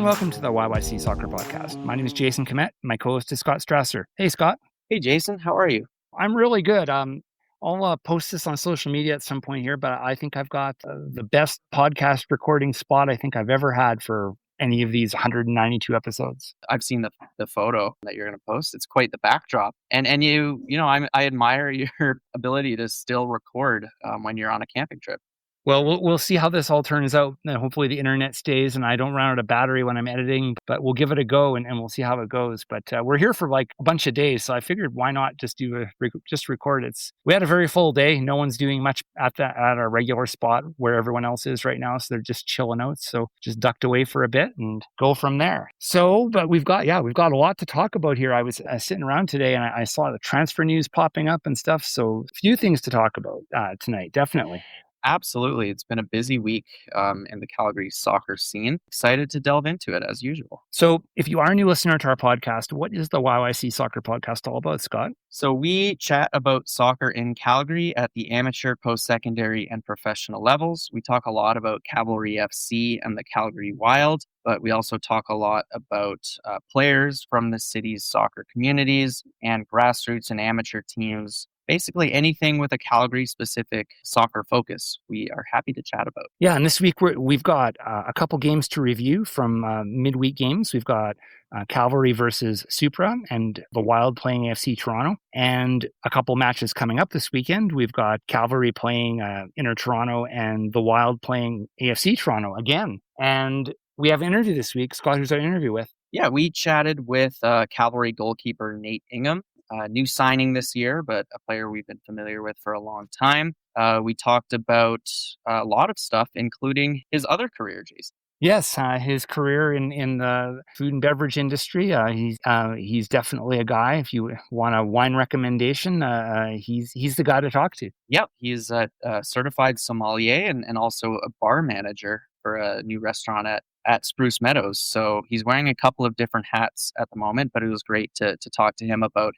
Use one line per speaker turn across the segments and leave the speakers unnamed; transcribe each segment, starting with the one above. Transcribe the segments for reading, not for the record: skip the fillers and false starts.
and welcome to the YYC Soccer Podcast. My name is Jason Kmet. My co-host is Scott Strasser. Hey, Scott.
Hey, Jason. How are you?
I'm really good. I'll post this on social media at some point here, but I think I've got the best podcast recording spot I think I've ever had for any of these 192 episodes.
I've seen the photo that you're going to post. It's quite the backdrop. And I admire your ability to still record when you're on a camping trip.
Well, we'll see how this all turns out. And hopefully the internet stays and I don't run out of battery when I'm editing, but we'll give it a go and we'll see how it goes. But we're here for like a bunch of days. So I figured why not just record it. We had a very full day. No one's doing much at our regular spot where everyone else is right now. So they're just chilling out. So just ducked away for a bit and go from there. So, but we've got a lot to talk about here. I was sitting around today and I saw the transfer news popping up and stuff. So a few things to talk about tonight, definitely.
Absolutely. It's been a busy week in the Calgary soccer scene. Excited to delve into it as usual.
So if you are a new listener to our podcast, what is the YYC Soccer Podcast all about, Scott?
So we chat about soccer in Calgary at the amateur, post-secondary, and professional levels. We talk a lot about Cavalry FC and the Calgary Wild, but we also talk a lot about players from the city's soccer communities and grassroots and amateur teams. Basically anything with a Calgary-specific soccer focus, we are happy to chat about.
Yeah, and this week we've got a couple games to review from midweek games. We've got Cavalry versus Supra and the Wild playing AFC Toronto, and a couple matches coming up this weekend. We've got Cavalry playing Inter Toronto and the Wild playing AFC Toronto again. And we have an interview this week. Scott, who's our interview with?
Yeah, we chatted with Cavalry goalkeeper Nate Ingham. New signing this year, but a player we've been familiar with for a long time. We talked about a lot of stuff, including his other career, Jason.
Yes, his career in the food and beverage industry. He's definitely a guy. If you want a wine recommendation, he's the guy to talk to.
Yep, he's a certified sommelier and also a bar manager for a new restaurant at Spruce Meadows. So he's wearing a couple of different hats at the moment, but it was great to talk to him about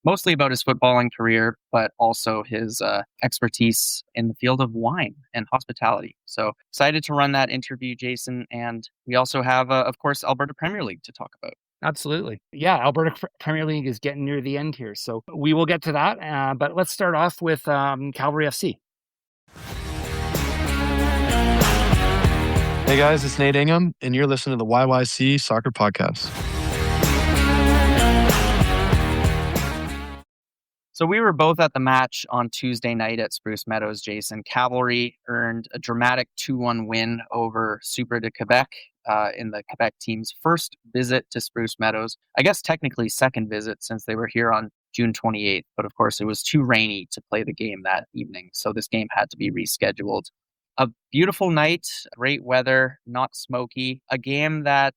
mostly about his footballing career, but also his expertise in the field of wine and hospitality. So excited to run that interview, Jason. And we also have, of course, Alberta Premier League to talk about.
Absolutely. Yeah, Alberta Premier League is getting near the end here. So we will get to that. But let's start off with Cavalry FC.
Hey guys, it's Nate Ingham, and you're listening to the YYC Soccer Podcast.
So we were both at the match on Tuesday night at Spruce Meadows, Jason. Cavalry earned a dramatic 2-1 win over Supra de Quebec in the Quebec team's first visit to Spruce Meadows. I guess technically second visit since they were here on June 28th, but of course it was too rainy to play the game that evening, so this game had to be rescheduled. A beautiful night, great weather, not smoky. A game that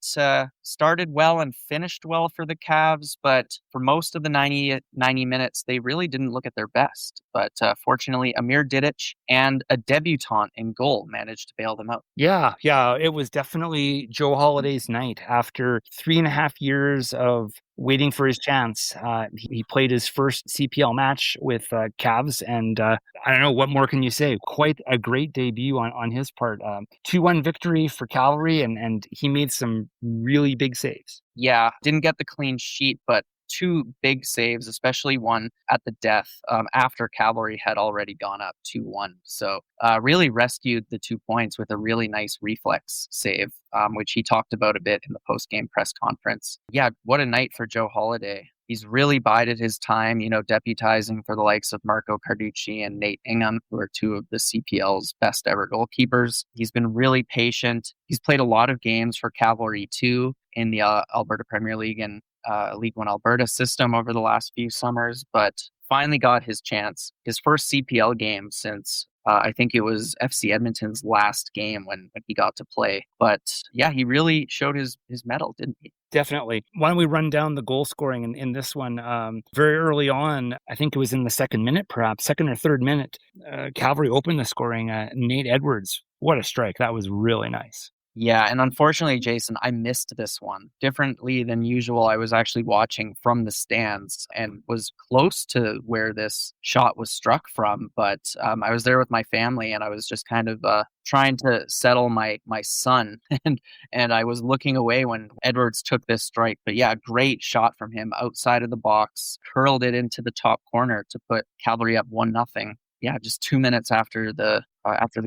started well and finished well for the Cavs, but for most of the 90 minutes, they really didn't look at their best. But fortunately, Amir Didic and a debutant in goal managed to bail them out.
Yeah, it was definitely Joe Holiday's night. After 3.5 years of waiting for his chance, he played his first CPL match with Cavs, and I don't know, what more can you say? Quite a great debut on his part. 2-1 victory for Cavalry, and he made some really big saves.
Yeah, didn't get the clean sheet, but 2 big saves, especially one at the death after Cavalry had already gone up 2-1. So really rescued the 2 points with a really nice reflex save, which he talked about a bit in the post-game press conference. Yeah, what a night for Joe Holiday. He's really bided his time, deputizing for the likes of Marco Carducci and Nate Ingham, who are 2 of the CPL's best ever goalkeepers. He's been really patient. He's played a lot of games for Cavalry too in the Alberta Premier League and League One Alberta system over the last few summers, but finally got his chance. His first CPL game since I think it was FC Edmonton's last game when he got to play. But yeah, he really showed his mettle, didn't he?
Definitely. Why don't we run down the goal scoring in this one? Very early on, I think it was in the second or third minute, Cavalry opened the scoring. Nate Edwards, what a strike. That was really nice.
Yeah, and unfortunately, Jason, I missed this one. Differently than usual, I was actually watching from the stands and was close to where this shot was struck from. But I was there with my family, and I was just kind of trying to settle my son, and I was looking away when Edwards took this strike. But yeah, great shot from him outside of the box, curled it into the top corner to put Cavalry up 1-0. Yeah, just 2 minutes after the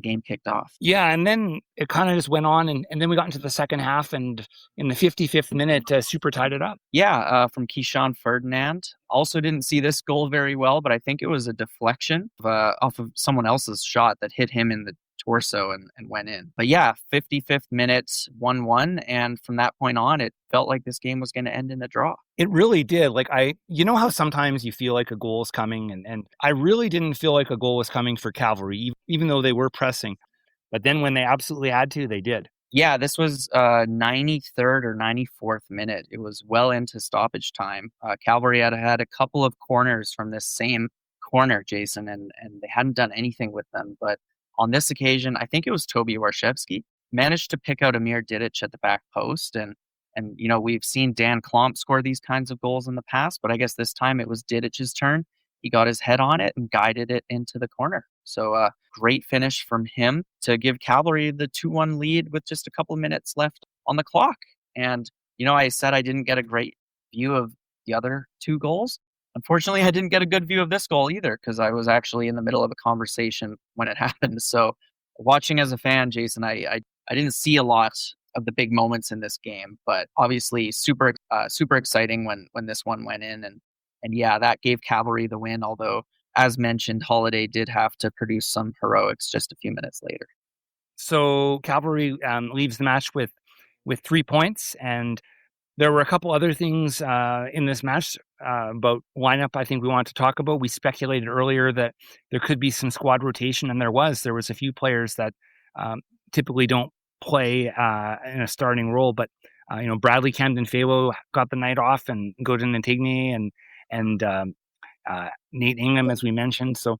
game kicked off.
Yeah, and then it kind of just went on, and then we got into the second half, and in the 55th minute, Supra tied it up.
Yeah, from Keyshawn Ferdinand. Also didn't see this goal very well, but I think it was a deflection off of someone else's shot that hit him in the torso and went in. But yeah, 55th minute, 1-1, and from that point on, it felt like this game was going to end in a draw.
It really did. Like you know how sometimes you feel like a goal is coming, and I really didn't feel like a goal was coming for Cavalry, even though they were pressing. But then when they absolutely had to, they did.
Yeah, this was 93rd or 94th minute. It was well into stoppage time. Cavalry had a couple of corners from this same corner, Jason, and they hadn't done anything with them. But on this occasion, I think it was Toby Warshevsky managed to pick out Amir Didic at the back post. And you know, we've seen Dan Klomp score these kinds of goals in the past, but I guess this time it was Didic's turn. He got his head on it and guided it into the corner. So great finish from him to give Cavalry the 2-1 lead with just a couple of minutes left on the clock. And, you know, I said I didn't get a great view of the other two goals. Unfortunately, I didn't get a good view of this goal either because I was actually in the middle of a conversation when it happened. So watching as a fan, Jason, I didn't see a lot of the big moments in this game, but obviously super exciting when this one went in. And yeah, that gave Cavalry the win, although as mentioned, Holiday did have to produce some heroics just a few minutes later.
So Cavalry leaves the match with 3 points, and there were a couple other things in this match about lineup I think we wanted to talk about. We speculated earlier that there could be some squad rotation, and there was a few players that typically don't play in a starting role, but you know, Bradley Camden-Falo got the night off, and Godin Antigne and Nate Ingham, as we mentioned. So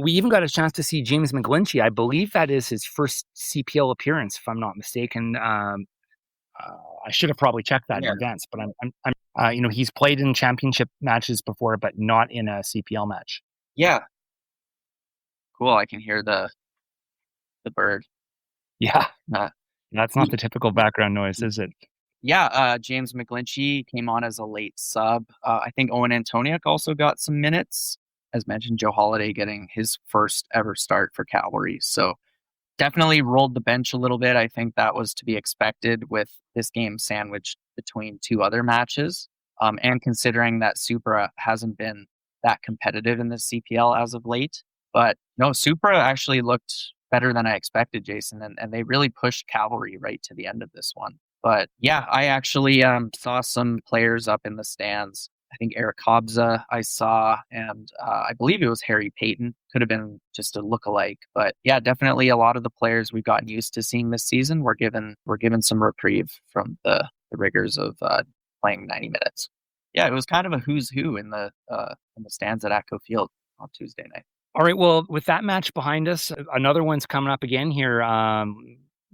we even got a chance to see James McGlinchey. I believe that is his first CPL appearance, if I'm not mistaken. I should have probably checked that in advance, but I'm you know, he's played in championship matches before, but not in a CPL match.
Yeah. Cool. I can hear the bird.
Yeah. That's not the typical background noise, is it?
Yeah. James McGlinchey came on as a late sub. I think Owen Antoniuk also got some minutes. As mentioned, Joe Holiday getting his first ever start for Cavalry. So definitely rolled the bench a little bit. I think that was to be expected with this game sandwiched between two other matches. And considering that Supra hasn't been that competitive in the CPL as of late. But no, Supra actually looked better than I expected, Jason. And they really pushed Cavalry right to the end of this one. But yeah, I actually saw some players up in the stands. I think Eric Kobza I saw, and I believe it was Harry Payton. Could have been just a lookalike. But yeah, definitely a lot of the players we've gotten used to seeing this season were given some reprieve from the rigors of playing 90 minutes. Yeah, it was kind of a who's who in the stands at Atco Field on Tuesday night.
All right, well, with that match behind us, another one's coming up again here.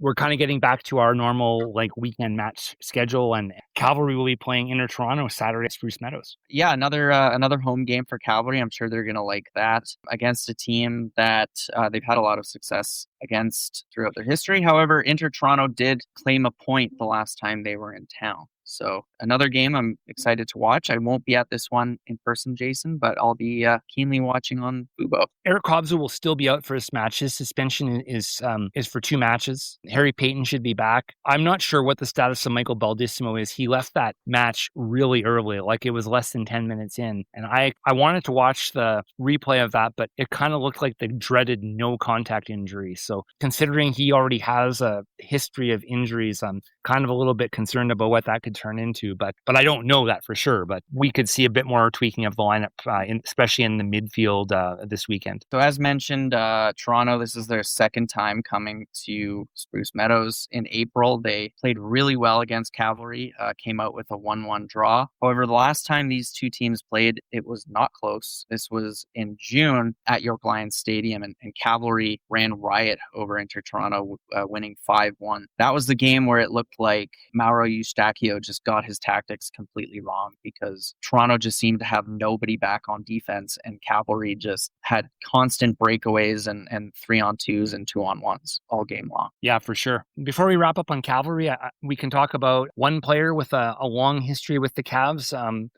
We're kind of getting back to our normal like weekend match schedule, and Cavalry will be playing Inter Toronto Saturday at Spruce Meadows.
Yeah, another home game for Cavalry. I'm sure they're going to like that against a team that they've had a lot of success against throughout their history. However, Inter Toronto did claim a point the last time they were in town. So another game I'm excited to watch. I won't be at this one in person, Jason, but I'll be keenly watching on Fubo.
Eric Kobza will still be out for this match. His suspension is for 2 matches. Harry Payton should be back. I'm not sure what the status of Michael Baldissimo is. He left that match really early, like it was less than 10 minutes in. And I wanted to watch the replay of that, but it kind of looked like the dreaded no contact injury. So considering he already has a history of injuries, I'm kind of a little bit concerned about what that could turn into. But I don't know that for sure. But we could see a bit more tweaking of the lineup, especially in the midfield this weekend.
So as mentioned, Toronto, this is their second time coming to Spruce Meadows. In April, they played really well against Cavalry, came out with a 1-1 draw. However, the last time these two teams played, it was not close. This was in June at York Lions Stadium, and Cavalry ran riot over Inter Toronto, winning 5-1. That was the game where it looked like Mauro Eustachio just got his tactics completely wrong, because Toronto just seemed to have nobody back on defense, and Cavalry just had constant breakaways and 3-on-2s and 2-on-1s all game long.
Yeah, for sure. Before we wrap up on Cavalry, we can talk about one player with a long history with the Cavs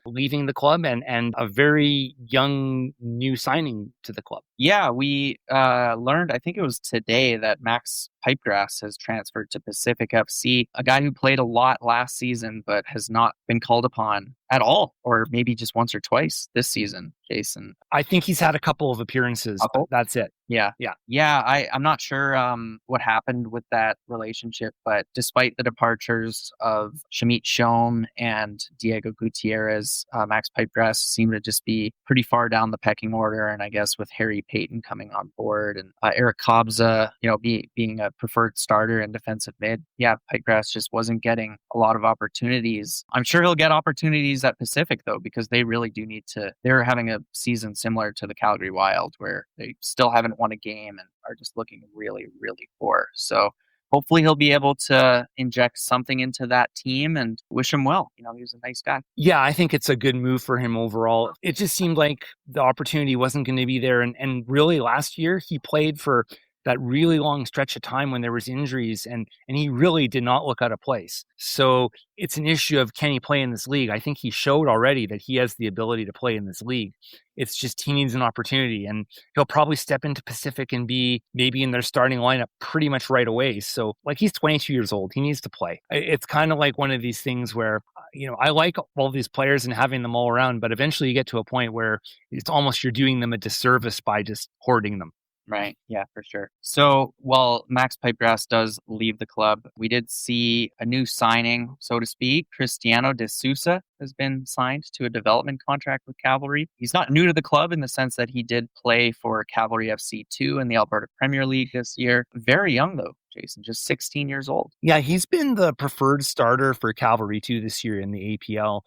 leaving the club, and a very young new signing to the club.
Yeah, we learned, I think it was today, that Max Pipegrass has transferred to Pacific FC, a guy who played a lot last season but has not been called upon at all, or maybe just once or twice this season, Jason.
I think he's had a couple of appearances, but that's it.
Yeah. I'm not sure what happened with that relationship, but despite the departures of Shamit Shome and Diego Gutierrez, Max Pipegrass seemed to just be pretty far down the pecking order. And I guess with Harry Payton coming on board and Eric Kobza, being a preferred starter in defensive mid, Pipegrass just wasn't getting a lot of opportunities. I'm sure he'll get opportunities at Pacific though, because they really do need to. They're having a season similar to the Calgary Wild, where they still haven't won a game and are just looking really, really poor. So hopefully he'll be able to inject something into that team, and wish him well. He was a nice guy.
Yeah, I think it's a good move for him overall. It just seemed like the opportunity wasn't going to be there. And really last year he played for that really long stretch of time when there was injuries, and he really did not look out of place. So it's an issue of, can he play in this league? I think he showed already that he has the ability to play in this league. It's just he needs an opportunity, and he'll probably step into Pacific and be maybe in their starting lineup pretty much right away. So he's 22 years old. He needs to play. It's kind of like one of these things where, I like all these players and having them all around, but eventually you get to a point where it's almost you're doing them a disservice by just hoarding them.
Right. Yeah, for sure. So while Max Pipegrass does leave the club, we did see a new signing, so to speak. Cristiano de Sousa has been signed to a development contract with Cavalry. He's not new to the club in the sense that he did play for Cavalry FC 2 in the Alberta Premier League this year. Very young though, Jason, just 16 years old.
Yeah, he's been the preferred starter for Cavalry too this year in the APL.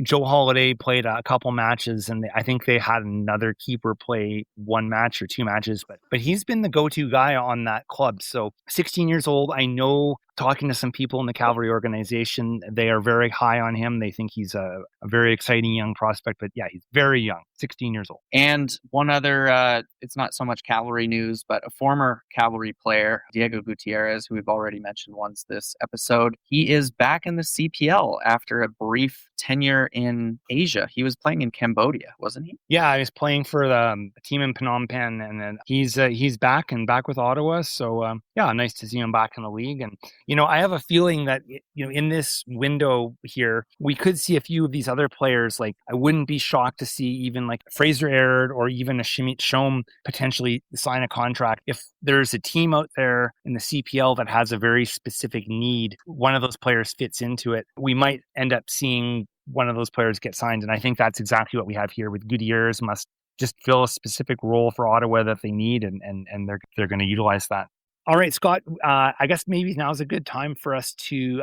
Joe Holiday played a couple matches, and I think they had another keeper play one match or two matches, but he's been the go-to guy on that club. So 16 years old. I know, talking to some people in the Cavalry organization, they are very high on him. They think he's a very exciting young prospect, but yeah, he's very young, 16 years old.
And one other, it's not so much Cavalry news, but a former Cavalry player, Diego Gutierrez, who we've already mentioned once this episode, he is back in the CPL after a brief tenure in Asia. He was playing in Cambodia, wasn't he?
Yeah, he was playing for the team in Phnom Penh, and then he's back with Ottawa. So nice to see him back in the league. And I have a feeling that in this window here, we could see a few of these other players. Like, I wouldn't be shocked to see even like Fraser Aird or even a Shamit Shome potentially sign a contract. If there's a team out there in the CPL that has a very specific need, one of those players fits into it, we might end up seeing one of those players get signed. And I think that's exactly what we have here with Gutierrez. Must just fill a specific role for Ottawa that they need, and they're going to utilize that. All right, Scott, I guess maybe now's a good time for us to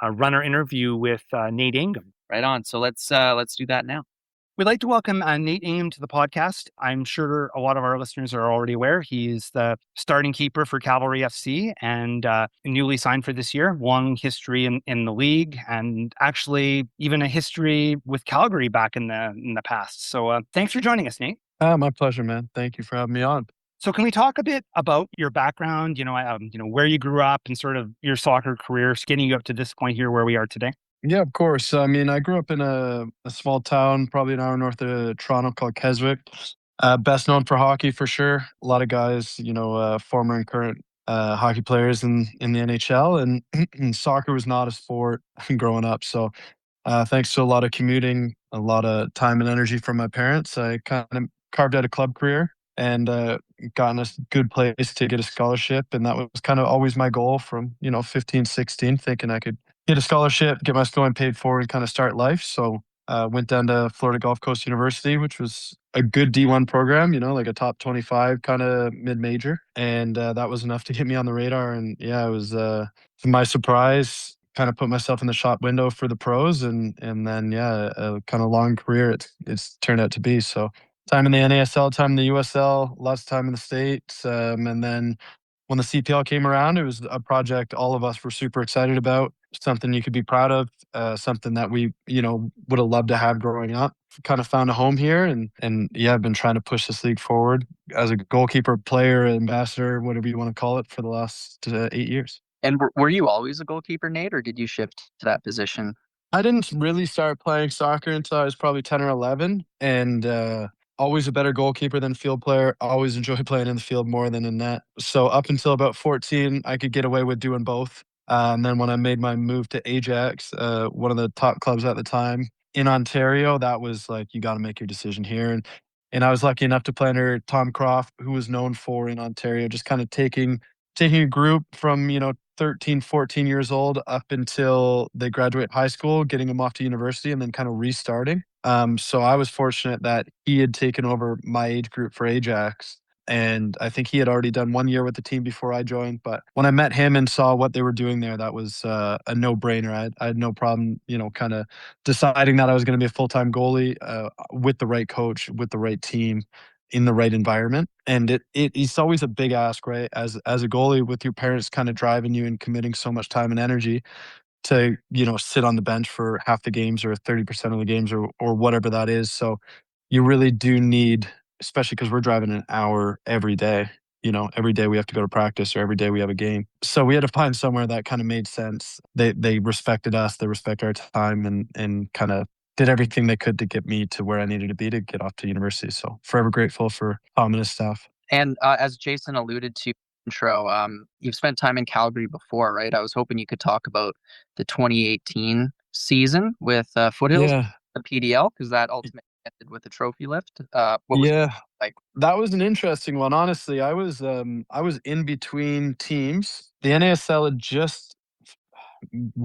run our interview with Nate Ingham.
Right on. So let's do that now.
We'd like to welcome Nate Ingham to the podcast. I'm sure a lot of our listeners are already aware. He's the starting keeper for Cavalry FC and newly signed for this year. Long history in the league, and actually even a history with Calgary back in the past. So thanks for joining us, Nate.
My pleasure, man. Thank you for having me on.
So can we talk a bit about your background, where you grew up and sort of your soccer career, getting you up to this point here where we are today?
Yeah, of course. I mean, I grew up in a small town, probably an hour north of Toronto, called Keswick. Best known for hockey, for sure. A lot of guys, former and current hockey players in the NHL, and soccer was not a sport growing up. So thanks to a lot of commuting, a lot of time and energy from my parents, I kind of carved out a club career and got in a good place to get a scholarship. And that was kind of always my goal from, 15, 16, thinking I could get a scholarship, get my schooling paid for, and kind of start life. So went down to Florida Gulf Coast University, which was a good D1 program, like a top 25 kind of mid-major. And that was enough to get me on the radar. And yeah, it was, to my surprise, kind of put myself in the shop window for the pros. And then, yeah, a kind of long career it's turned out to be. So time in the NASL, time in the USL, lots of time in the States. And then when the CPL came around, it was a project all of us were super excited about, something you could be proud of, something that we, would have loved to have growing up. Kind of found a home here, and yeah, I've been trying to push this league forward as a goalkeeper, player, ambassador, whatever you want to call it, for the last 8 years.
And were you always a goalkeeper, Nate, or did you shift to that position?
I didn't really start playing soccer until I was probably 10 or 11, and always a better goalkeeper than field player. Always enjoyed playing in the field more than in net. So up until about 14, I could get away with doing both. And then when I made my move to Ajax, one of the top clubs at the time in Ontario, that was like, you got to make your decision here. And I was lucky enough to play under Tom Croft, who was known for in Ontario, just kind of taking a group from 13, 14 years old up until they graduate high school, getting them off to university, and then kind of restarting. So I was fortunate that he had taken over my age group for Ajax. And I think he had already done 1 year with the team before I joined. But when I met him and saw what they were doing there, that was a no-brainer. I had no problem, kind of deciding that I was going to be a full-time goalie with the right coach, with the right team, in the right environment. And it's always a big ask, right? As a goalie, with your parents kind of driving you and committing so much time and energy to, sit on the bench for half the games or 30% of the games or whatever that is. So you really do need, especially because we're driving an hour every day. Every day we have to go to practice, or every day we have a game. So we had to find somewhere that kind of made sense. They respected us, they respect our time, and kind of did everything they could to get me to where I needed to be to get off to university. So forever grateful for Tom and his staff.
And as Jason alluded to in the intro, you've spent time in Calgary before, right? I was hoping you could talk about the 2018 season with Foothills,
Yeah.
the PDL, because that ultimately ended with a trophy lift. What was
Yeah.
it like?
That was an interesting one. Honestly, I was in between teams. The NASL had just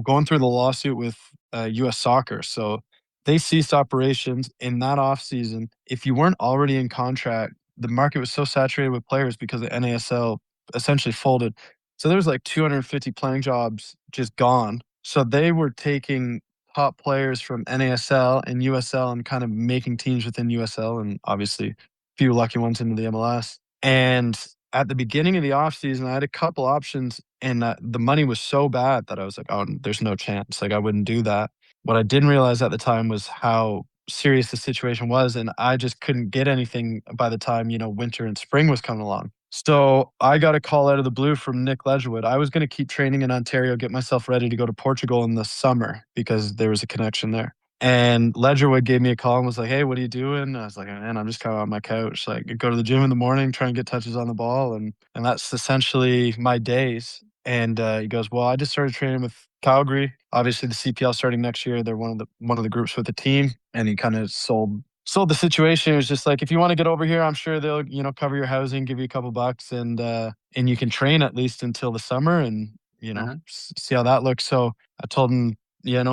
going through the lawsuit with US Soccer. So they ceased operations in that off season. If you weren't already in contract, the market was so saturated with players because the NASL essentially folded. So there was like 250 playing jobs just gone. So they were taking top players from NASL and USL and kind of making teams within USL, and obviously a few lucky ones into the MLS. And at the beginning of the offseason, I had a couple options, and the money was so bad that I was like, oh, there's no chance. Like, I wouldn't do that. What I didn't realize at the time was how serious the situation was, and I just couldn't get anything by the time, winter and spring was coming along. So I got a call out of the blue from Nick Ledgerwood. I was going to keep training in Ontario, get myself ready to go to Portugal in the summer because there was a connection there. And Ledgerwood gave me a call and was like, hey, what are you doing? I was like, man, I'm just kind of on my couch. Like, I go to the gym in the morning, try and get touches on the ball. And that's essentially my days. And he goes, well, I just started training with Calgary. Obviously, the CPL starting next year. They're one of the groups with the team. And he kind of sold the situation. It was just like, if you want to get over here, I'm sure they'll, cover your housing, give you a couple bucks, and you can train at least until the summer and, see how that looks. So I told him,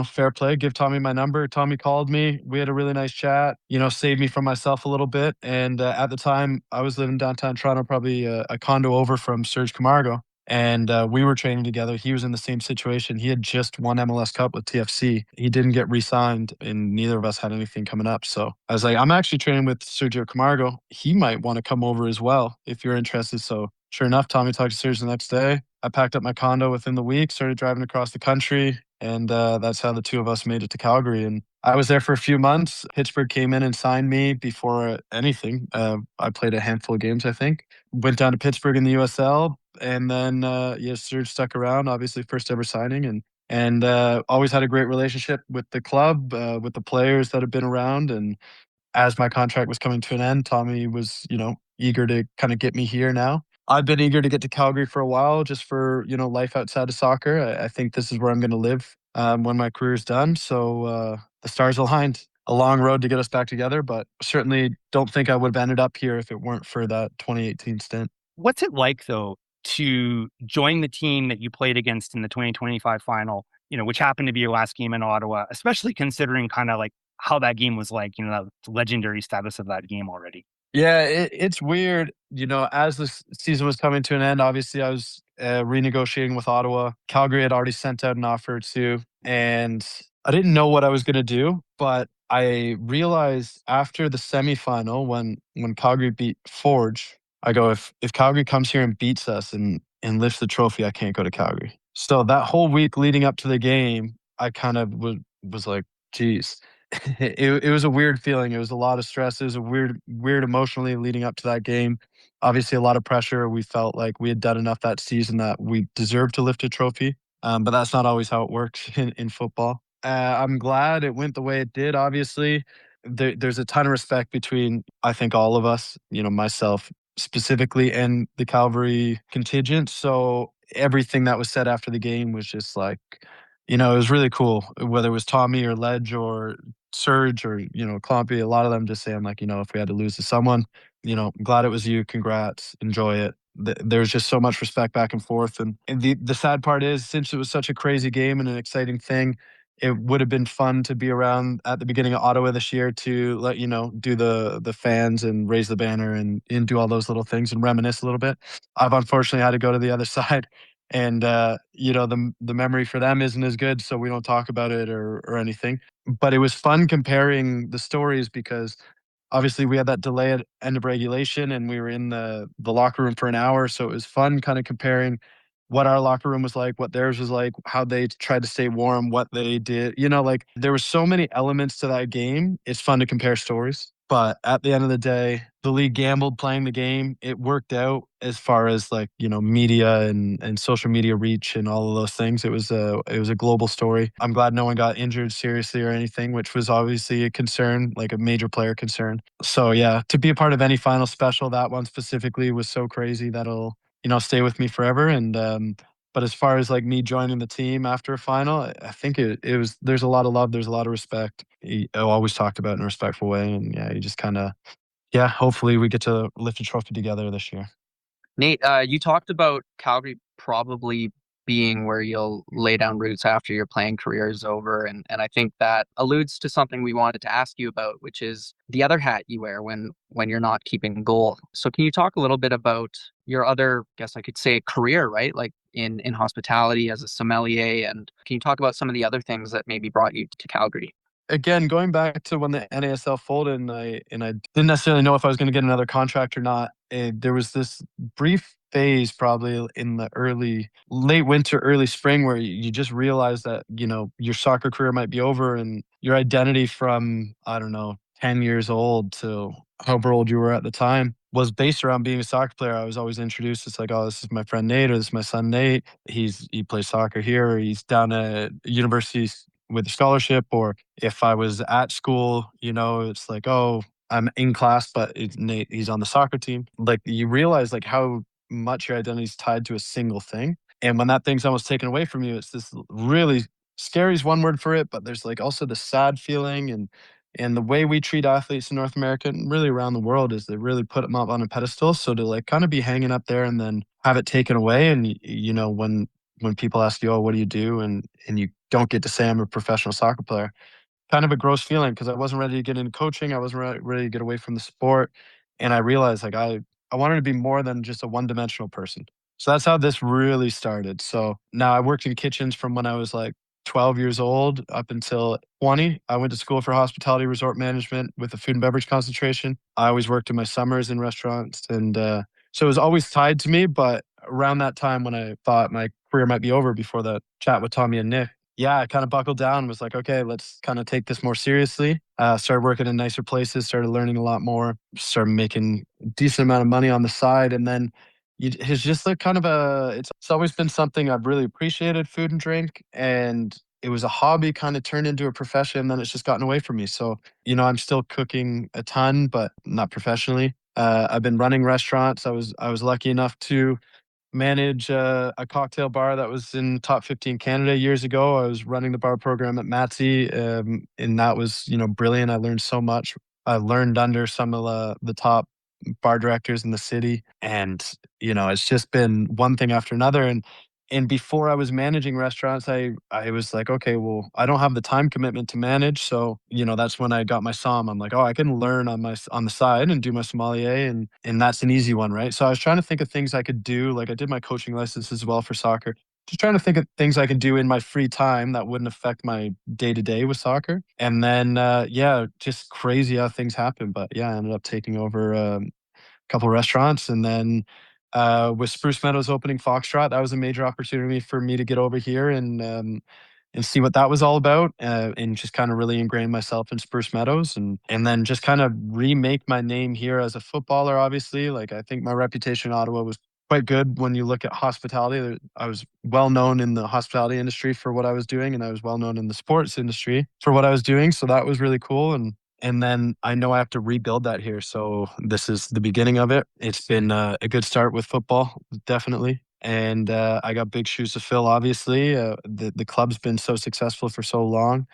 fair play. Give Tommy my number. Tommy called me. We had a really nice chat, saved me from myself a little bit. And at the time, I was living downtown Toronto, probably a condo over from Serge Camargo. And we were training together. He was in the same situation. He had just won MLS Cup with TFC. He didn't get re-signed, and neither of us had anything coming up. So I was like, I'm actually training with Sergio Camargo. He might want to come over as well if you're interested. So sure enough, Tommy talked to Serge the next day. I packed up my condo within the week, started driving across the country, and that's how the two of us made it to Calgary. And I was there for a few months. Pittsburgh came in and signed me before anything. I played a handful of games, I think. Went down to Pittsburgh in the USL, and then Serge stuck around. Obviously, first ever signing, and always had a great relationship with the club, with the players that have been around. And as my contract was coming to an end, Tommy was eager to kind of get me here now. I've been eager to get to Calgary for a while, just for life outside of soccer. I think this is where I'm going to live when my career's done. So the stars aligned. A long road to get us back together, but certainly don't think I would have ended up here if it weren't for that 2018 stint.
What's it like, though, to join the team that you played against in the 2025 final which happened to be your last game in Ottawa, especially considering kind of like how that game was like, the legendary status of that game already.
Yeah, it's weird. As this season was coming to an end, obviously I was renegotiating with Ottawa. Calgary had already sent out an offer too, and I didn't know what I was going to do, but I realized after the semifinal when Calgary beat Forge, I go, if Calgary comes here and beats us and lifts the trophy, I can't go to Calgary. So that whole week leading up to the game, I kind of was like, geez. It was a weird feeling. It was a lot of stress. It was a weird emotionally leading up to that game. Obviously, a lot of pressure. We felt like we had done enough that season that we deserved to lift a trophy. But that's not always how it works in football. I'm glad it went the way it did. Obviously, there's a ton of respect between, I think, all of us, myself specifically, and the Calvary contingent. So everything that was said after the game was just like, it was really cool. Whether it was Tommy or Ledge or Serge or, Klompy, a lot of them just saying like, if we had to lose to someone, I'm glad it was you. Congrats. Enjoy it. There's just so much respect back and forth. And the sad part is, since it was such a crazy game and an exciting thing, it would have been fun to be around at the beginning of Ottawa this year to let do the fans and raise the banner and do all those little things and reminisce a little bit. I've unfortunately had to go to the other side, and the memory for them isn't as good, so we don't talk about it or anything. But it was fun comparing the stories because obviously we had that delay at end of regulation and we were in the locker room for an hour, so it was fun kind of comparing what our locker room was like, what theirs was like, how they tried to stay warm, what they did. Like there were so many elements to that game. It's fun to compare stories. But at the end of the day, the league gambled playing the game. It worked out as far as like, media and social media reach and all of those things. It was a global story. I'm glad no one got injured seriously or anything, which was obviously a concern, like a major player concern. So yeah, to be a part of any final special, that one specifically was so crazy that'll stay with me forever. And but as far as like me joining the team after a final, I think it was, there's a lot of love, there's a lot of respect. He always talked about it in a respectful way, and yeah, you just kind of, yeah, hopefully we get to lift a trophy together this year.
Nate, you talked about Calgary probably being where you'll lay down roots after your playing career is over. And I think that alludes to something we wanted to ask you about, which is the other hat you wear when you're not keeping goal. So can you talk a little bit about your other, guess I could say, career, right? Like in hospitality as a sommelier. And can you talk about some of the other things that maybe brought you to Calgary?
Again, going back to when the NASL folded and I didn't necessarily know if I was going to get another contract or not, there was this brief phase probably in the late winter, early spring where you just realize that, your soccer career might be over and your identity from, I don't know, 10 years old to however old you were at the time was based around being a soccer player. I was always introduced. It's like, oh, this is my friend Nate, or this is my son Nate. He plays soccer here, or he's down at university with a scholarship. Or if I was at school, it's like, oh, I'm in class, but it's Nate, he's on the soccer team. Like you realize like how much your identity is tied to a single thing. And when that thing's almost taken away from you, it's this really scary is one word for it, but there's like also the sad feeling. And the way we treat athletes in North America and really around the world is they really put them up on a pedestal. So to like kind of be hanging up there and then have it taken away. And, when people ask you, oh, what do you do? And you don't get to say I'm a professional soccer player, kind of a gross feeling because I wasn't ready to get into coaching. I wasn't ready to get away from the sport. And I realized like I wanted to be more than just a one-dimensional person. So that's how this really started. So now I worked in kitchens from when I was like 12 years old up until 20. I went to school for hospitality resort management with a food and beverage concentration. I always worked in my summers in restaurants. And so it was always tied to me. But around that time when I thought my career might be over before the chat with Tommy and Nick, yeah, I kind of buckled down and was like, okay, let's kind of take this more seriously. Started working in nicer places, started learning a lot more, started making a decent amount of money on the side. And then it's just like kind of it's always been something I've really appreciated, food and drink. And it was a hobby kind of turned into a profession. And then it's just gotten away from me. So, I'm still cooking a ton, but not professionally. I've been running restaurants. I was lucky enough to manage a cocktail bar that was in top 15 Canada years ago. I was running the bar program at Matsy, and that was, brilliant. I learned so much. I learned under some of the top bar directors in the city, and it's just been one thing after another. And And before I was managing restaurants, I was like, okay, well, I don't have the time commitment to manage. So, that's when I got my somm. I'm like, oh, I can learn on the side and do my sommelier, and that's an easy one, right? So I was trying to think of things I could do. Like I did my coaching license as well for soccer. Just trying to think of things I could do in my free time that wouldn't affect my day to day with soccer. And then, yeah, just crazy how things happen. But yeah, I ended up taking over couple restaurants. And then with Spruce Meadows opening Foxtrot, that was a major opportunity for me to get over here and see what that was all about, and just kind of really ingrain myself in Spruce Meadows, and then just kind of remake my name here as a footballer. Obviously, like I think my reputation in Ottawa was quite good when you look at hospitality. I was well known in the hospitality industry for what I was doing, and I was well known in the sports industry for what I was doing. So that was really cool. And then I know I have to rebuild that here. So this is the beginning of it. It's been a good start with football, definitely. And I got big shoes to fill, obviously. The club's been so successful for so long.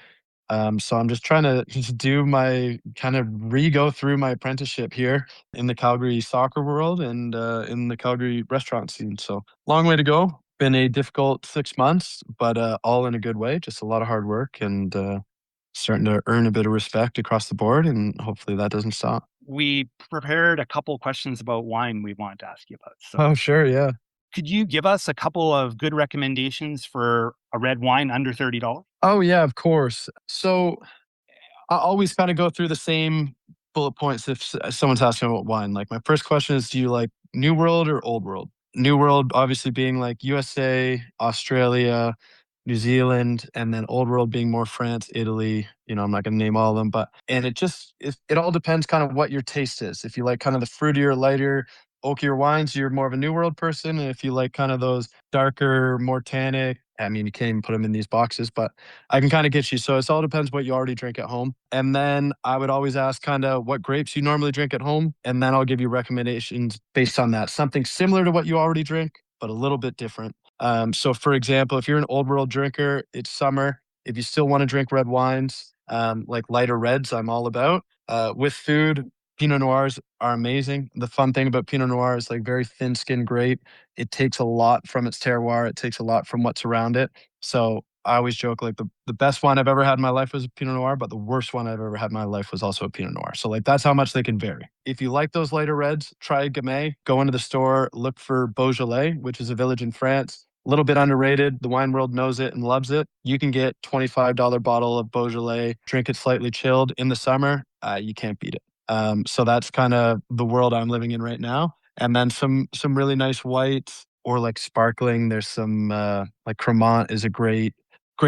So I'm just trying to just do my kind of re-go through my apprenticeship here in the Calgary soccer world and in the Calgary restaurant scene. So long way to go. Been a difficult 6 months, but all in a good way. Just a lot of hard work and starting to earn a bit of respect across the board, and hopefully that doesn't stop.
We prepared a couple questions about wine we wanted to ask you about. So
Oh, sure, yeah.
could you give us a couple of good recommendations for a red wine under $30?
Oh, yeah, of course. So I always kind of go through the same bullet points if someone's asking about wine. Like my first question is, do you like New World or Old World? New World obviously being like USA, Australia, New Zealand, and then Old World being more France, Italy. I'm not going to name all of them, but and it all depends kind of what your taste is. If you like kind of the fruitier, lighter, oakier wines, you're more of a New World person. And if you like kind of those darker, more tannic, I mean, you can't even put them in these boxes, but I can kind of get you. So it all depends what you already drink at home. And then I would always ask kind of what grapes you normally drink at home. And then I'll give you recommendations based on that. Something similar to what you already drink, but a little bit different. So for example, if you're an Old World drinker, it's summer. If you still want to drink red wines, like lighter reds, I'm all about. With food, Pinot Noirs are amazing. The fun thing about Pinot Noir is like very thin skinned grape. It takes a lot from its terroir. It takes a lot from what's around it. So I always joke like the best wine I've ever had in my life was a Pinot Noir, but the worst one I've ever had in my life was also a Pinot Noir. So like that's how much they can vary. If you like those lighter reds, try Gamay. Go into the store, look for Beaujolais, which is a village in France. A little bit underrated. The wine world knows it and loves it. You can get $25 bottle of Beaujolais, drink it slightly chilled in the summer. You can't beat it. So that's kind of the world I'm living in right now. And then some really nice whites or like sparkling. There's some like Cremant is a great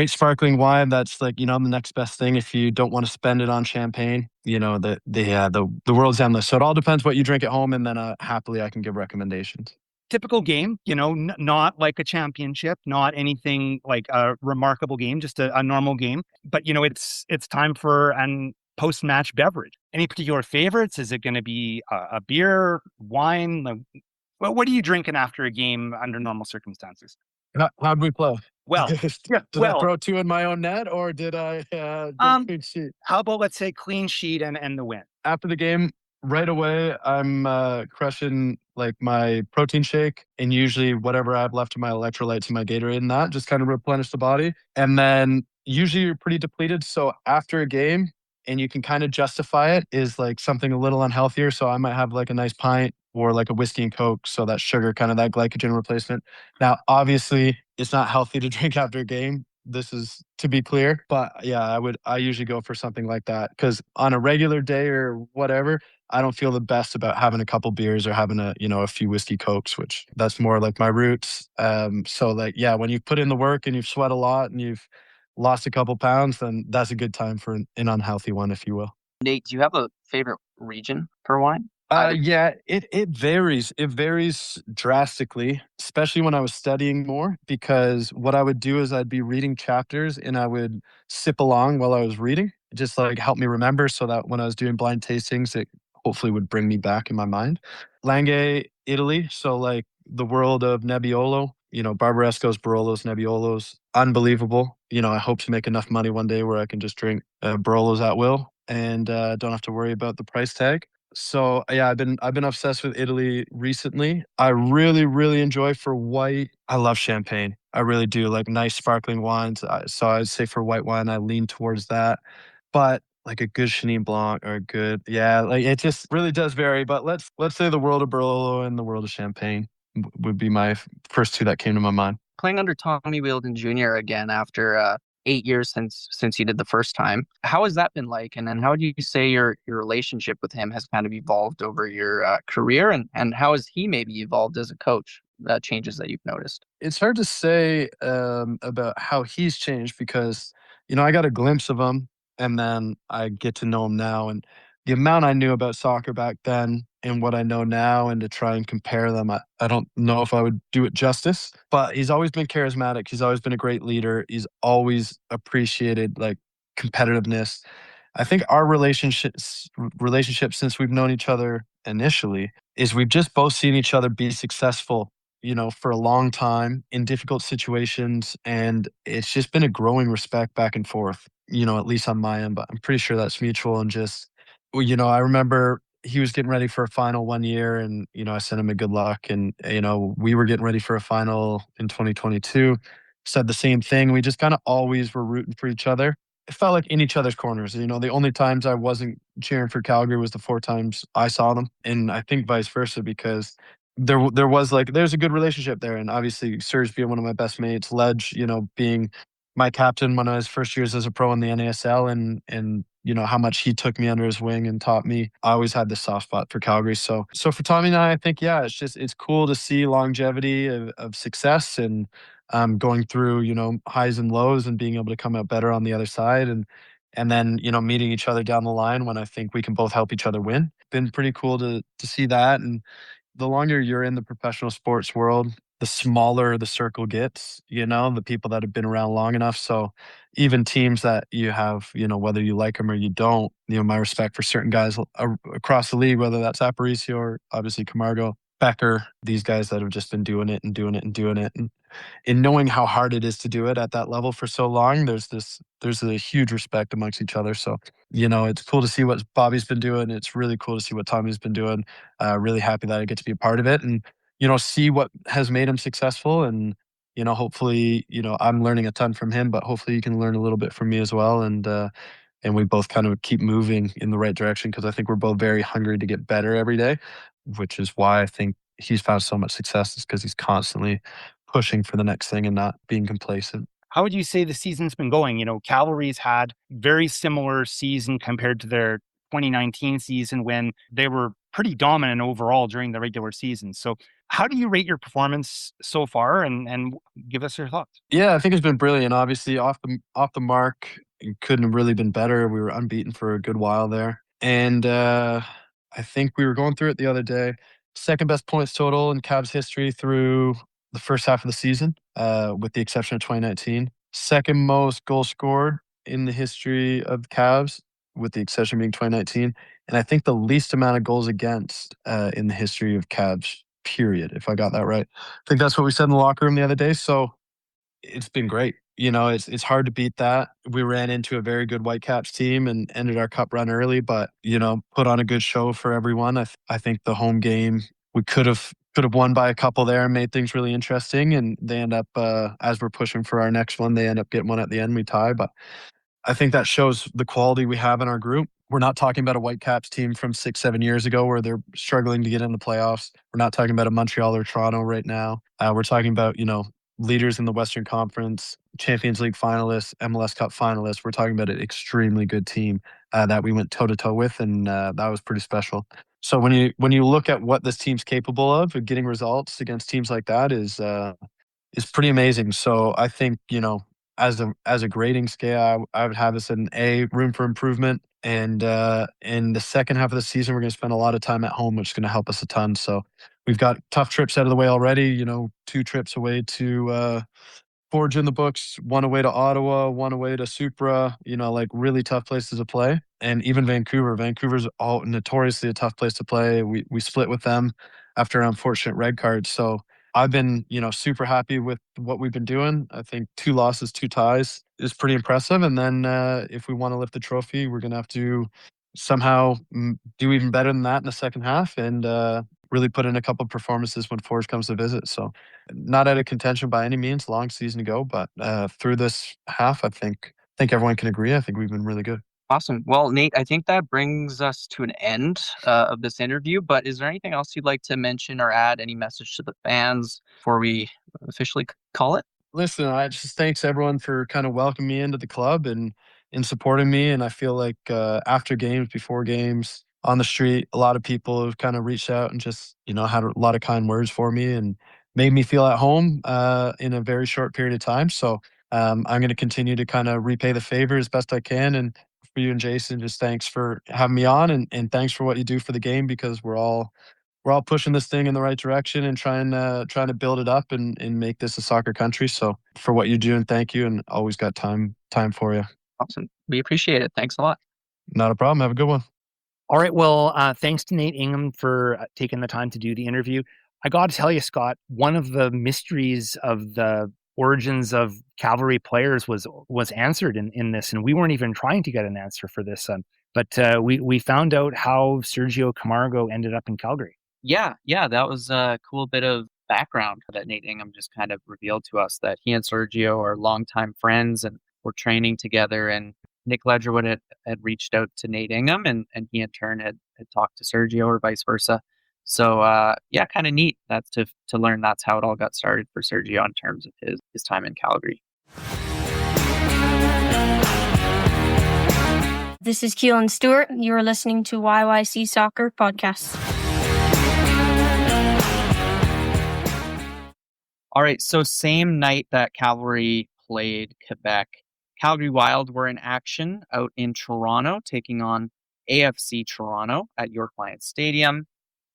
sparkling wine. That's like the next best thing if you don't want to spend it on champagne. The world's endless. So it all depends what you drink at home, and then happily I can give recommendations.
Typical game, not like a championship, not anything like a remarkable game, just a normal game. But it's time for an post-match beverage. Any particular favorites? Is it going to be a beer, wine? What are you drinking after a game under normal circumstances?
How'd we play?
Well,
did I throw two in my own net, or did I clean sheet?
How about let's say clean sheet and the win?
After the game, right away, I'm crushing like my protein shake and usually whatever I have left of my electrolytes and my Gatorade and that just kind of replenish the body. And then usually you're pretty depleted. So after a game, and you can kind of justify it, is like something a little unhealthier. So I might have like a nice pint or like a whiskey and Coke. So that sugar, kind of that glycogen replacement. Now, obviously, it's not healthy to drink after a game. This is to be clear. But yeah, I usually go for something like that because on a regular day or whatever, I don't feel the best about having a couple beers or having a few whiskey Cokes, which that's more like my roots. So like, yeah, when you've put in the work and you've sweat a lot and you've lost a couple pounds, then that's a good time for an unhealthy one, if you will.
Nate, do you have a favorite region for wine?
Yeah, it varies. It varies drastically, especially when I was studying more, because what I would do is I'd be reading chapters and I would sip along while I was reading, just like help me remember so that when I was doing blind tastings, it hopefully would bring me back in my mind. Langhe, Italy. So like the world of Nebbiolo, Barbarescos, Barolos, Nebbiolos, unbelievable. I hope to make enough money one day where I can just drink Barolos at will and don't have to worry about the price tag. So yeah, I've been obsessed with Italy recently. I really, really enjoy for white. I love champagne. I really do like nice sparkling wines. So I'd say for white wine, I lean towards that. But like a good Chenin Blanc or a good, yeah, like it just really does vary. But let's say the world of Barolo and the world of champagne would be my first two that came to my mind.
Playing under Tommy Wheeldon Jr. again after 8 years since you did the first time. How has that been like? And then how do you say your relationship with him has kind of evolved over your career? And how has he maybe evolved as a coach? Changes that you've noticed?
It's hard to say about how he's changed because I got a glimpse of him and then I get to know him now, and the amount I knew about soccer back then and what I know now, and to try and compare them, I don't know if I would do it justice. But he's always been charismatic. He's always been a great leader. He's always appreciated like competitiveness. I think our relationship since we've known each other initially is we've just both seen each other be successful, for a long time in difficult situations. And it's just been a growing respect back and forth, at least on my end, but I'm pretty sure that's mutual. And just, well, I remember he was getting ready for a final one year, and, I sent him a good luck. And, we were getting ready for a final in 2022, said the same thing. We just kind of always were rooting for each other. It felt like in each other's corners. The only times I wasn't cheering for Calgary was the 4 times I saw them. And I think vice versa, because there was like there's a good relationship there. And obviously Serge being one of my best mates, Ledge, being my captain when I was first years as a pro in the NASL, and how much he took me under his wing and taught me. I always had this soft spot for Calgary. So for Tommy and I think, yeah, it's cool to see longevity of success, and going through, highs and lows, and being able to come out better on the other side, and then, meeting each other down the line when I think we can both help each other win. Been pretty cool to see that. And the longer you're in the professional sports world, the smaller the circle gets, the people that have been around long enough. So even teams that you have, whether you like them or you don't, my respect for certain guys across the league, whether that's Aparicio or obviously Camargo, Becker, these guys that have just been doing it and doing it and doing it. And in knowing how hard it is to do it at that level for so long, there's a huge respect amongst each other. So, it's cool to see what Bobby's been doing. It's really cool to see what Tommy's been doing. Really happy that I get to be a part of it, and, see what has made him successful. And, hopefully, I'm learning a ton from him, but hopefully you can learn a little bit from me as well. And we both kind of keep moving in the right direction, because I think we're both very hungry to get better every day, which is why I think he's found so much success, is because he's constantly pushing for the next thing and not being complacent.
How would you say the season's been going? Cavalry's had very similar season compared to their 2019 season, when they were pretty dominant overall during the regular season. So how do you rate your performance so far, and give us your thoughts?
Yeah, I think it's been brilliant. Obviously, off the mark, it couldn't have really been better. We were unbeaten for a good while there, and I think we were going through it the other day. Second best points total in Cavs history through the first half of the season, with the exception of 2019. Second most goals scored in the history of the Cavs, with the exception being 2019. And I think the least amount of goals against in the history of Cavs, period, if I got that right. I think that's what we said in the locker room the other day. So it's been great. It's hard to beat that. We ran into a very good Whitecaps team and ended our cup run early, but, put on a good show for everyone. I think the home game, we could have won by a couple there and made things really interesting. And they end up, as we're pushing for our next one, they end up getting one at the end. We tie, but I think that shows the quality we have in our group. We're not talking about a Whitecaps team from 6-7 years ago where they're struggling to get in the playoffs. We're not talking about a Montreal or Toronto right now. We're talking about, leaders in the Western Conference, Champions League finalists, MLS Cup finalists. We're talking about an extremely good team that we went toe to toe with, and that was pretty special. So when you look at what this team's capable of, getting results against teams like that is pretty amazing. So I think, as a grading scale, I would have this an A, room for improvement. And in the second half of the season, we're going to spend a lot of time at home, which is going to help us a ton. So we've got tough trips out of the way already. 2 trips away to Forge in the books, one away to Ottawa, one away to Supra, like really tough places to play. And even Vancouver. Vancouver's all notoriously a tough place to play. We split with them after an unfortunate red card. So I've been, super happy with what we've been doing. I think 2 losses, 2 ties is pretty impressive. And then if we want to lift the trophy, we're going to have to, somehow do even better than that in the second half and really put in a couple of performances when Forge comes to visit. So not out of contention by any means, long season to go, but through this half, I think everyone can agree. I think we've been really good.
Awesome. Well, Nate, I think that brings us to an end of this interview, but is there anything else you'd like to mention or add? Any message to the fans before we officially call it?
Listen, I just thanks everyone for kind of welcoming me into the club and supporting me. And I feel like after games, before games, on the street, a lot of people have kind of reached out and just had a lot of kind words for me and made me feel at home in a very short period of time. So I'm going to continue to kind of repay the favor as best I can. And for you and Jason, just thanks for having me on and thanks for what you do for the game, because we're all pushing this thing in the right direction and trying to build it up and make this a soccer country. So for what you do, and thank you, and always got time for you.
Awesome. We appreciate it. Thanks a lot.
Not a problem. Have a good one.
All right. Well, thanks to Nate Ingham for taking the time to do the interview. I got to tell you, Scott, one of the mysteries of the origins of Cavalry players was answered in this, and we weren't even trying to get an answer for this. But we found out how Sergio Camargo ended up in Calgary.
Yeah, that was a cool bit of background that Nate Ingham just kind of revealed to us, that he and Sergio are longtime friends and were training together. And Nick Ledgerwood had reached out to Nate Ingham, and he in turn had talked to Sergio, or vice versa. So yeah, kind of neat. That's to learn that's how it all got started for Sergio in terms of his time in Calgary.
This is Keelan Stewart. You are listening to YYC Soccer Podcast.
All right, so same night that Cavalry played Quebec, Calgary Wild were in action out in Toronto, taking on AFC Toronto at McMahon Stadium.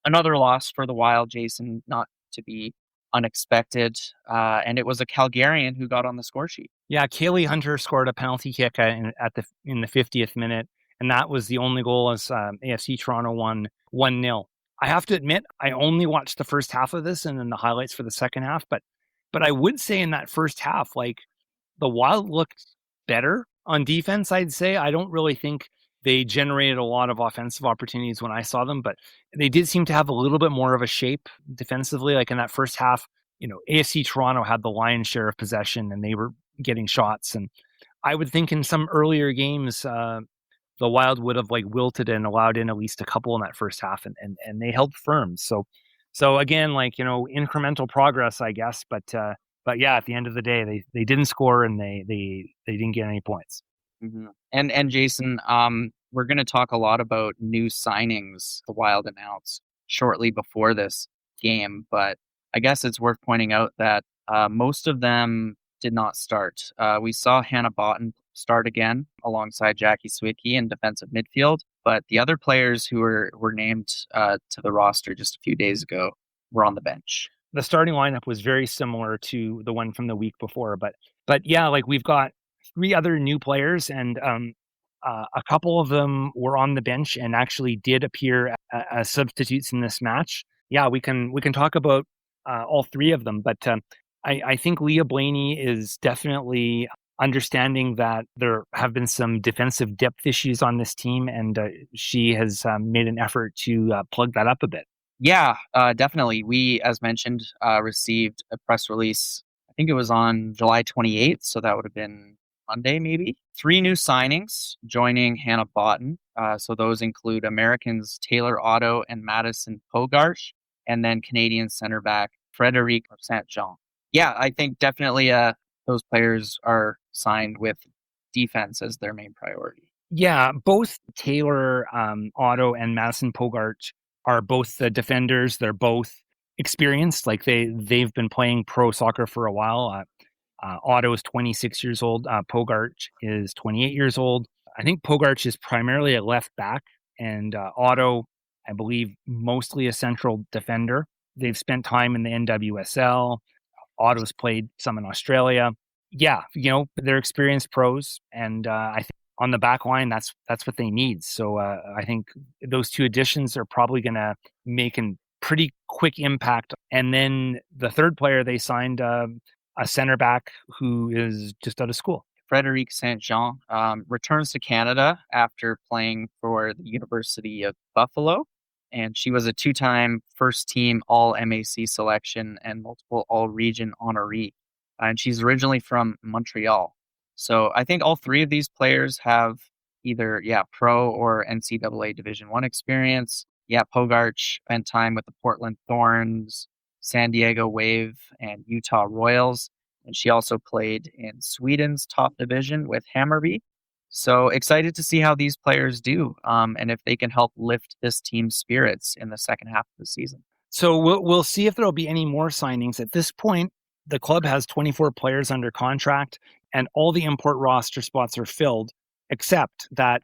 Another loss for the Wild, Jason, not to be unexpected. And it was a Calgarian who got on the score sheet.
Yeah, Kaylee Hunter scored a penalty kick in the 50th minute, and that was the only goal as AFC Toronto won 1-0. I have to admit, I only watched the first half of this and then the highlights for the second half. But I would say in that first half, like, the Wild looked better on defense, I'd say. I don't really think they generated a lot of offensive opportunities when I saw them, but they did seem to have a little bit more of a shape defensively. Like in that first half, AFC Toronto had the lion's share of possession and they were getting shots. And I would think in some earlier games, the Wild would have wilted and allowed in at least a couple in that first half, and they held firm. So again, incremental progress, I guess. But yeah, at the end of the day, they didn't score and they didn't get any points.
Mm-hmm. And Jason, we're going to talk a lot about new signings the Wild announced shortly before this game, but I guess it's worth pointing out that most of them did not start. We saw Hannah Botten start again alongside Jackie Swicki in defensive midfield, but the other players who were named to the roster just a few days ago were on the bench.
The starting lineup was very similar to the one from the week before, but yeah, we've got 3 other new players, and a couple of them were on the bench and actually did appear as substitutes in this match. Yeah, we can talk about all 3 of them, but I think Leah Blaney is definitely understanding that there have been some defensive depth issues on this team, and she has made an effort to plug that up a bit.
Yeah, definitely. We, as mentioned, received a press release. I think it was on July 28th, so that would have been Monday, maybe. 3 new signings joining Hannah Botten. So those include Americans Taylor Otto and Madison Pogarch, and then Canadian center back Frederic St. Jean. Yeah, I think definitely those players are signed with defense as their main priority.
Yeah, both Taylor Otto and Madison Pogarch are both the defenders. They're both experienced. They've been playing pro soccer for a while. Otto is 26 years old. Pogarch is 28 years old. I think Pogarch is primarily a left back, and Otto, I believe, mostly a central defender. They've spent time in the NWSL. Otto's played some in Australia. Yeah, they're experienced pros, and I think on the back line, that's what they need. So I think those 2 additions are probably going to make a pretty quick impact. And then the third player they signed, a center back who is just out of school.
Frederic St. Jean, returns to Canada after playing for the University of Buffalo. And she was a 2-time first-team All-MAC selection and multiple All-Region honoree. And she's originally from Montreal. So I think all three of these players have either, pro or NCAA Division I experience. Pogarch spent time with the Portland Thorns, San Diego Wave, and Utah Royals. And she also played in Sweden's top division with Hammarby. So excited to see how these players do and if they can help lift this team's spirits in the second half of the season.
So we'll see if there'll be any more signings. At this point, the club has 24 players under contract and all the import roster spots are filled, except that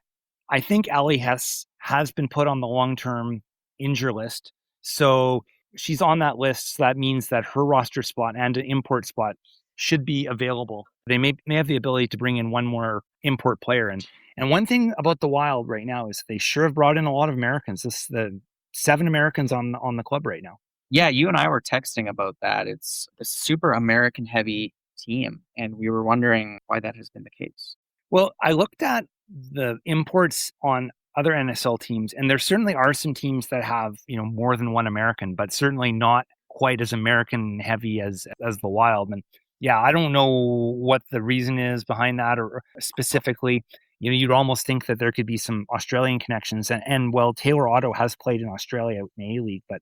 I think Ali has been put on the long-term injury list. So she's on that list. So that means that her roster spot and an import spot should be available. They may have the ability to bring in one more import player. And one thing about the Wild right now is they sure have brought in a lot of Americans. This is the 7 Americans on the club right now.
Yeah, you and I were texting about that. It's a super American heavy team, and we were wondering why that has been the case.
Well, I looked at the imports on other NSL teams, and there certainly are some teams that have, more than one American, but certainly not quite as American heavy as the Wild. And yeah, I don't know what the reason is behind that, or specifically, you'd almost think that there could be some Australian connections. And well, Taylor Otto has played in Australia in the A-League, but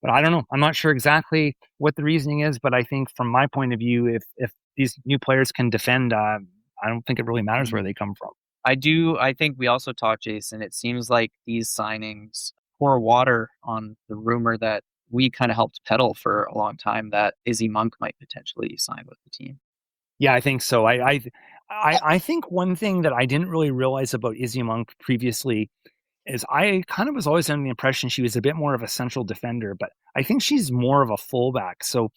I don't know. I'm not sure exactly what the reasoning is, but I think from my point of view, if these new players can defend, I don't think it really matters where they come from.
I think we also talked, Jason, it seems like these signings pour water on the rumor that we kind of helped peddle for a long time that Izzy Monk might potentially sign with the team.
Yeah, I think so. I think one thing that I didn't really realize about Izzy Monk previously is I kind of was always under the impression she was a bit more of a central defender, but I think she's more of a fullback. So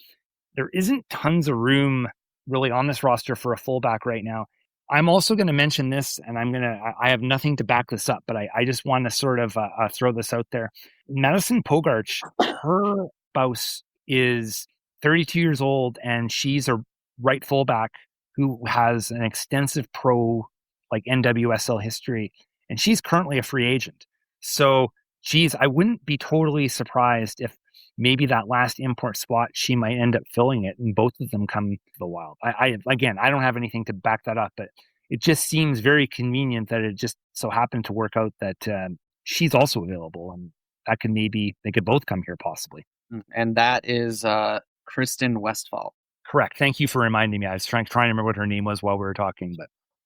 there isn't tons of room really on this roster for a fullback right now. I'm also going to mention this, and I have nothing to back this up, but I just want to sort of throw this out there. Madison Pogarch, her spouse is 32 years old, and she's a right fullback who has an extensive pro, like NWSL history, and she's currently a free agent. So, I wouldn't be totally surprised if maybe that last import spot, she might end up filling it, and both of them come to the Wild. I don't have anything to back that up, but it just seems very convenient that it just so happened to work out that she's also available, and that they could both come here possibly.
And that is Kristen Westphal.
Correct. Thank you for reminding me. I was trying to remember what her name was while we were talking,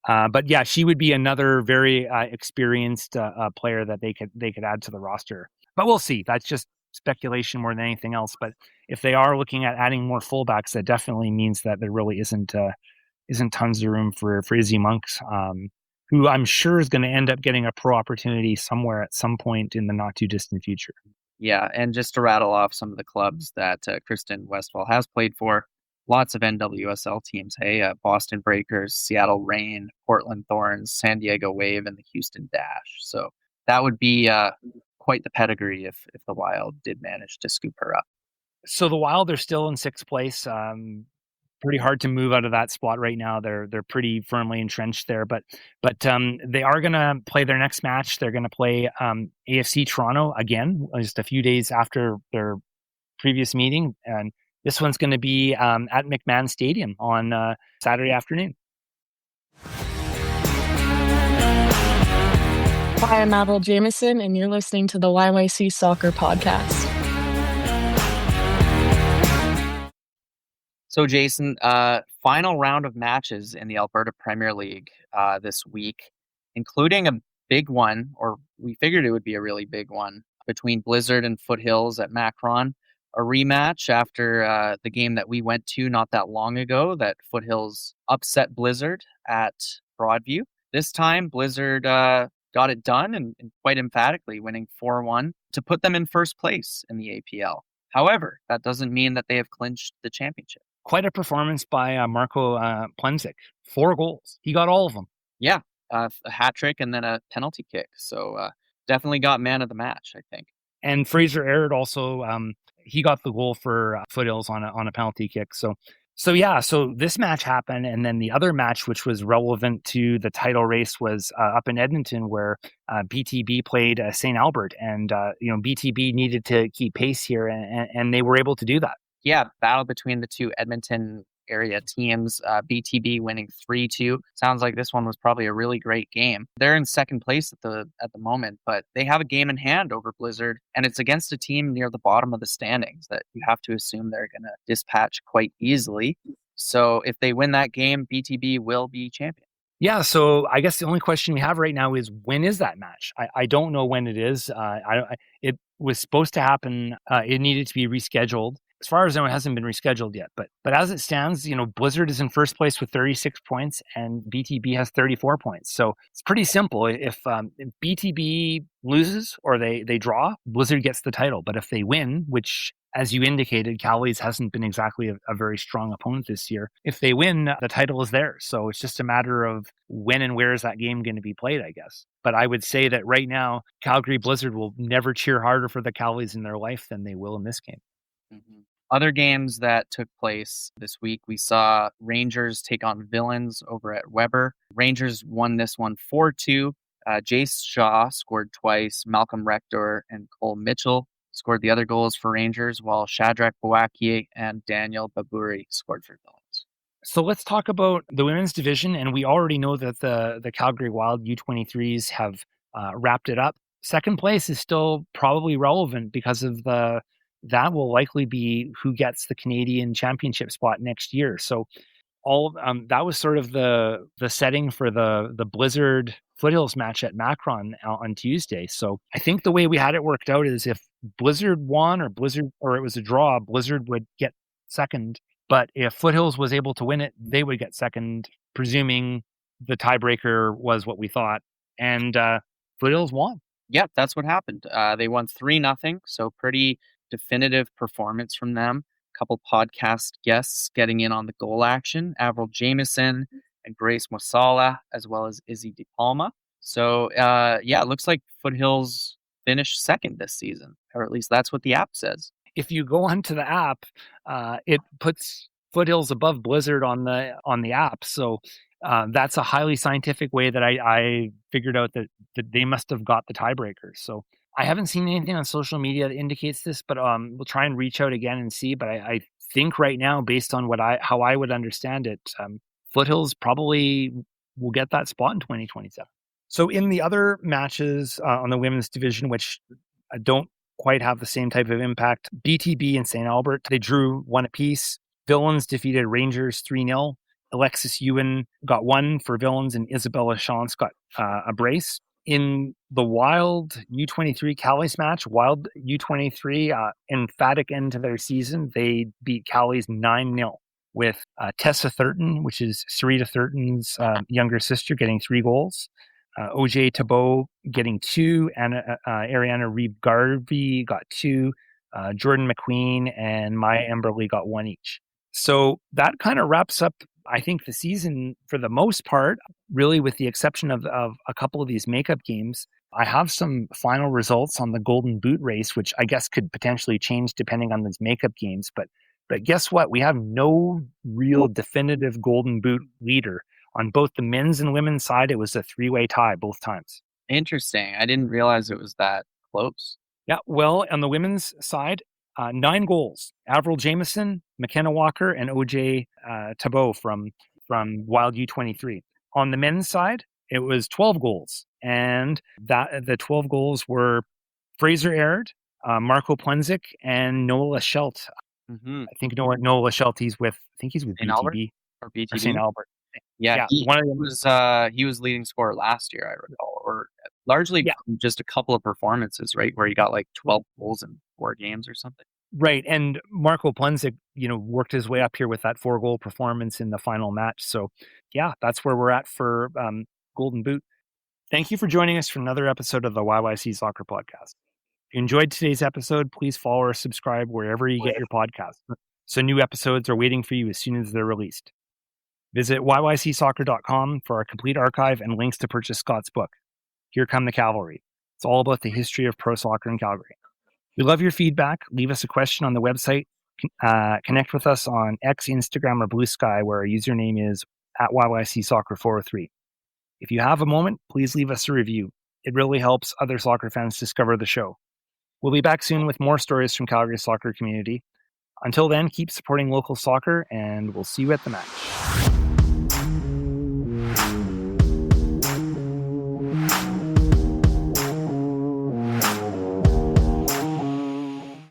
but yeah, she would be another very experienced player that they could add to the roster. But we'll see. That's just speculation more than anything else. But if they are looking at adding more fullbacks, that definitely means that there really isn't tons of room for Izzy Monk, who I'm sure is going to end up getting a pro opportunity somewhere at some point in the not too distant future.
Yeah, and just to rattle off some of the clubs that Kristen Westphal has played for, lots of NWSL teams. Hey, Boston Breakers, Seattle Reign, Portland Thorns, San Diego Wave, and the Houston Dash. So that would be quite the pedigree if the Wild did manage to scoop her up.
So the Wild are still in 6th place. Pretty hard to move out of that spot right now. They're pretty firmly entrenched there, but they are going to play their next match. They're going to play AFC Toronto again, just a few days after their previous meeting, and this one's going to be at McMahon Stadium on Saturday afternoon.
Hi, I'm Avril Jamieson, and you're listening to the YYC Soccer Podcast.
So, Jason, final round of matches in the Alberta Premier League this week, including a big one, or we figured it would be a really big one, between Blizzard and Foothills at Macron. A rematch after the game that we went to not that long ago that Foothills upset Blizzard at Broadview. This time, Blizzard got it done and quite emphatically, winning 4-1 to put them in first place in the APL. However, that doesn't mean that they have clinched the championship.
Quite a performance by Marco Plemzik. 4 goals. He got all of them.
Yeah, a hat trick and then a penalty kick. So definitely got man of the match, I think.
And Fraser Aird also, he got the goal for Foothills on a penalty kick. So So this match happened, and then the other match, which was relevant to the title race, was up in Edmonton, where BTB played St. Albert, and BTB needed to keep pace here, and they were able to do that.
Yeah, battle between the two Edmonton area teams, BTB winning 3-2. Sounds like this one was probably a really great game. They're in second place at the moment, but they have a game in hand over Blizzard, and it's against a team near the bottom of the standings that you have to assume they're going to dispatch quite easily. So if they win that game, BTB will be champion.
Yeah, so I guess the only question we have right now is, when is that match? I don't know when it is. It was supposed to happen. It needed to be rescheduled. As far as I know, it hasn't been rescheduled yet. But as it stands, Blizzard is in first place with 36 points and BTB has 34 points. So it's pretty simple. If BTB loses or they draw, Blizzard gets the title. But if they win, which, as you indicated, Calgary's hasn't been exactly a very strong opponent this year. If they win, the title is theirs. So it's just a matter of when and where is that game going to be played, I guess. But I would say that right now, Calgary Blizzard will never cheer harder for the Cowboys in their life than they will in this game.
Mm-hmm. Other games that took place this week, we saw Rangers take on Villains over at Weber. Rangers won this one 4-2. Jace Shaw scored twice. Malcolm Rector and Cole Mitchell scored the other goals for Rangers, while Shadrach Boakie and Daniel Baburi scored for Villains.
So let's talk about the women's division. And we already know that the Calgary Wild U23s have wrapped it up. Second place is still probably relevant because of that will likely be who gets the Canadian championship spot next year. So that was sort of the setting for the Blizzard Foothills match at Macron on Tuesday. So I think the way we had it worked out is if Blizzard won or it was a draw, Blizzard would get second. But if Foothills was able to win it, they would get second, presuming the tiebreaker was what we thought. And Foothills won.
Yep, that's what happened. They won 3-0, so pretty definitive performance from them. A couple podcast guests getting in on the goal action, Avril Jameson and Grace Mosala, as well as Izzy DePalma. So it looks like Foothills finished second this season, or at least that's what the app says.
If you go onto the app, it puts Foothills above Blizzard on the app. So that's a highly scientific way that I figured out that they must have got the tiebreaker. So I haven't seen anything on social media that indicates this, but we'll try and reach out again and see. But I think right now, based on how I would understand it, Foothills probably will get that spot in 2027. So in the other matches on the women's division, which don't quite have the same type of impact, BTB and St. Albert, they drew 1 apiece. Villains defeated Rangers 3-0. Alexis Ewan got 1 for Villains, and Isabella Chance got a brace. In the Wild U23 Calais match, Wild U23, emphatic end to their season, they beat Calais 9-0 with Tessa Thurton, which is Sarita Thurton's younger sister, getting 3 goals. OJ Tabot getting 2, and Ariana Reeb-Garvey got 2. Jordan McQueen and Maya Emberley got 1 each. So that kind of wraps up, I think, the season for the most part, really with the exception of a couple of these makeup games. I have some final results on the Golden Boot race, which I guess could potentially change depending on these makeup games. But guess what? We have no real definitive Golden Boot leader. On both the men's and women's side, it was a 3-way tie both times.
Interesting. I didn't realize it was that close.
Yeah, well, on the women's side, 9 goals. Avril Jameson, McKenna Walker, and OJ Tabot from Wild U23. On the men's side, it was 12 goals. And the 12 goals were Fraser Aird, Marco Plenzik, and Noah Schelt.
Mm-hmm.
I think Noah Schelt, he's with BTB.
Or BTB?
Or St. Albert.
Yeah, he was leading scorer last year, I recall, or largely just a couple of performances, right, where he got like 12 goals in 4 games or something.
Right, and Marco Plenzik, worked his way up here with that 4-goal performance in the final match. So, yeah, that's where we're at for Golden Boot. Thank you for joining us for another episode of the YYC Soccer Podcast. If you enjoyed today's episode, please follow or subscribe wherever you get your podcasts, so new episodes are waiting for you as soon as they're released. Visit yycsoccer.com for our complete archive and links to purchase Scott's book, Here Come the Cavalry. It's all about the history of pro soccer in Calgary. We love your feedback. Leave us a question on the website, Connect with us on X, Instagram, or Blue Sky, where our username is at YYC Soccer 403. If you have a moment, please leave us a review. It really helps other soccer fans discover the show. We'll be back soon with more stories from Calgary's soccer community. Until then, keep supporting local soccer, and we'll see you at the match.